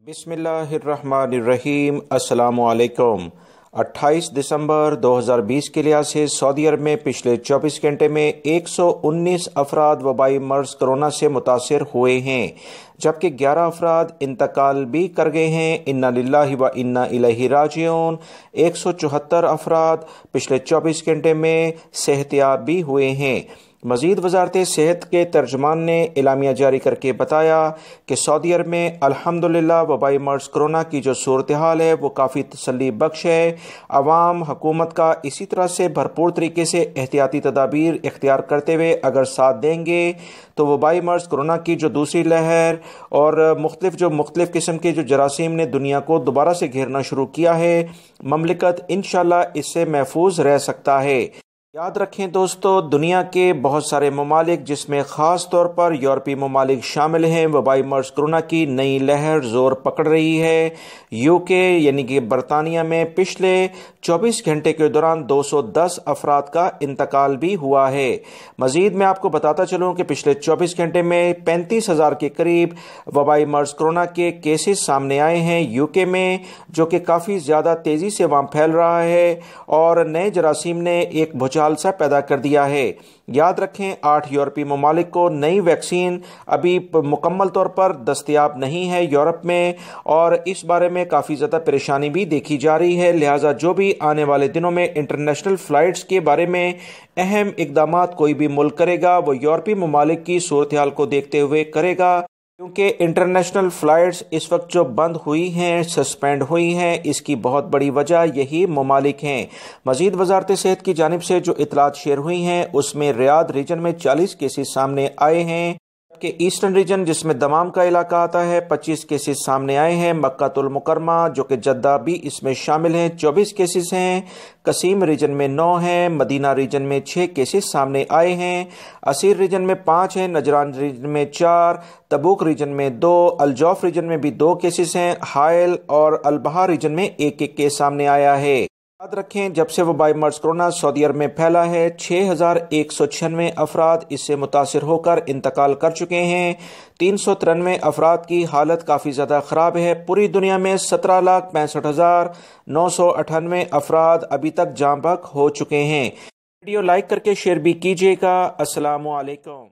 बिस्मिल्लाहिर्रहमानिर्रहीम। अस्सलामुअलैकुम। 28 दिसंबर 2020 के लिहाज से सऊदी अरब में पिछले 24 घंटे में 119 अफराद वबाई मर्ज कोरोना से मुतासर हुए हैं, जबकि 11 अफराद इंतकाल भी कर गए हैं। इन्ना लिल्लाहि व इन्ना इलैहि राजिऊन। 174 अफराद पिछले 24 घंटे में सेहतयाब भी हुए हैं। मजीद वजारत सेहत के तर्जमान ने एलामिया जारी करके बताया कि सऊदी अरब में अल्हम्दुलिल्लाह वबाई मर्ज कोरोना की जो सूरत हाल है वो काफ़ी तसल्ली बख्श है। अवाम हुकूमत का इसी तरह से भरपूर तरीके से एहतियाती तदाबीर इख्तियार करते हुए अगर साथ देंगे तो वबाई मर्ज कोरोना की जो दूसरी लहर और मुख्तलिफ किस्म के जो जरासीम ने दुनिया को दोबारा से घेरना शुरू किया है, ममलिकत इंशाअल्लाह इससे महफूज रह सकता है। याद रखें दोस्तों, दुनिया के बहुत सारे ममालिक जिसमें ख़ास तौर पर यूरोपीय ममालिक शामिल हैं, वबाई मर्ज कोरोना की नई लहर ज़ोर पकड़ रही है। यूके यानी कि बरतानिया में पिछले 24 घंटे के दौरान 210 अफराद का इंतकाल भी हुआ है। मज़ीद मैं आपको बताता चलूँ कि पिछले 24 घंटे में 35,000 के करीब वबाई मर्ज कोरोना के केसेस सामने आए हैं यूके में, जो कि काफ़ी ज़्यादा तेज़ी से वहाँ फैल रहा है और नए जरासीम ने एक भूचाल सा पैदा कर दिया है। याद रखें, 8 यूरोपीय ममालिक को नई वैक्सीन अभी मुकम्मल तौर पर दस्तयाब नहीं है यूरोप में, और इस बारे में काफ़ी ज़्यादा परेशानी भी देखी जा रही है। लिहाजा जो भी आने वाले दिनों में इंटरनेशनल फ़्लाइट्स के बारे में अहम इक़दामात कोई भी मुल्क करेगा वो यूरोपीय ममालिक की सूरत हाल को देखते हुए करेगा, क्योंकि इंटरनेशनल फ़्लाइट्स इस वक्त जो बंद हुई हैं, सस्पेंड हुई हैं, इसकी बहुत बड़ी वजह यही ममालिक हैं। मज़ीद वजारत सेहत की जानिब से जो इतलात शेयर हुई हैं उसमें रियाद रीजन में 40 केसेस सामने आए हैं, कि ईस्टर्न रीजन जिसमें दमाम का इलाका आता है 25 केसेस सामने आए हैं। मक्कातुल मुकरमा जो कि जद्दा भी इसमें शामिल हैं 24 केसेस हैं। कसीम रीजन में 9 हैं। मदीना रीजन में 6 केसेस सामने आए हैं। असीर रीजन में 5 हैं। नजरान रीजन में 4, तबूक रीजन में 2, अलजौफ रीजन में भी 2 केसेस हैं। हायल और अलबहा रीजन में 1-1 केस सामने आया है। याद रखें, जब से वबाई मर्ज कोरोना सऊदी अरब में फैला है 6,196 अफराद इससे मुतासर होकर इंतकाल कर चुके हैं। 393 अफराद की हालत काफ़ी ज़्यादा ख़राब है। पूरी दुनिया में 17,65,998 अफराद अभी तक जाँ बहक हो चुके हैं। वीडियो लाइक करके शेयर भी कीजिएगा। अस्सलामु अलैकुम।